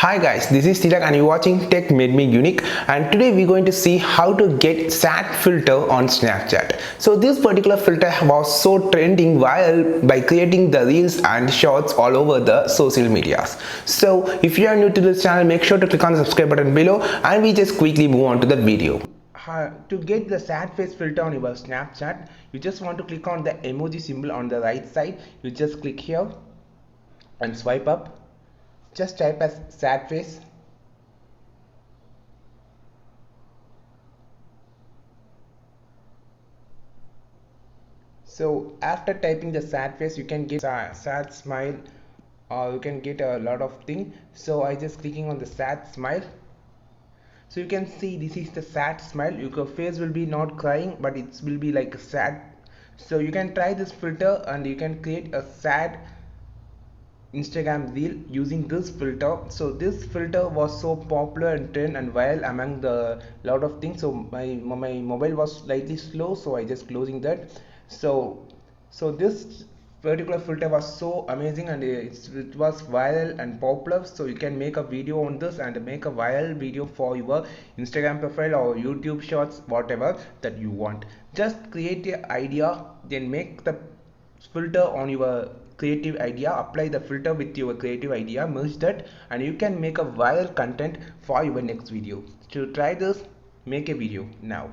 Hi guys, this is Tilak and you're watching Tech Made Me Unique, and today we're going to see how to get sad filter on Snapchat. So this particular filter was so trending viral by creating the reels and shorts all over the social medias. So if you are new to this channel, make sure to click on the subscribe button below and we just quickly move on to the video. To get the sad face filter on your Snapchat, you just want to click on the emoji symbol on the right side. You just click here and swipe up. Just type as sad face. So after typing the sad face, you can get sad smile, or you can get a lot of things. So I just clicking on the sad smile. So you can see this is the sad smile. Your face will be not crying, but it will be like sad. So you can try this filter and you can create a sad Instagram reel using this filter. So this filter was so popular and trend and viral among the lot of things. So my mobile was slightly slow, so I just closing that. So this particular filter was so amazing and it was viral and popular. So you can make a video on this and make a viral video for your Instagram profile or YouTube shorts, whatever that you want. Just create an idea, then make the filter on your creative idea, apply the filter with your creative idea, merge that, and you can make a viral content for your next video. To try this, make a video now.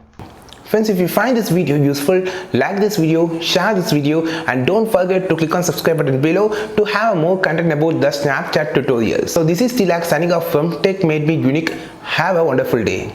Friends, if you find this video useful, like this video, share this video, and don't forget to click on subscribe button below to have more content about the Snapchat tutorials. So this is Tilak signing off from Tech Made Me Unique. Have a wonderful day.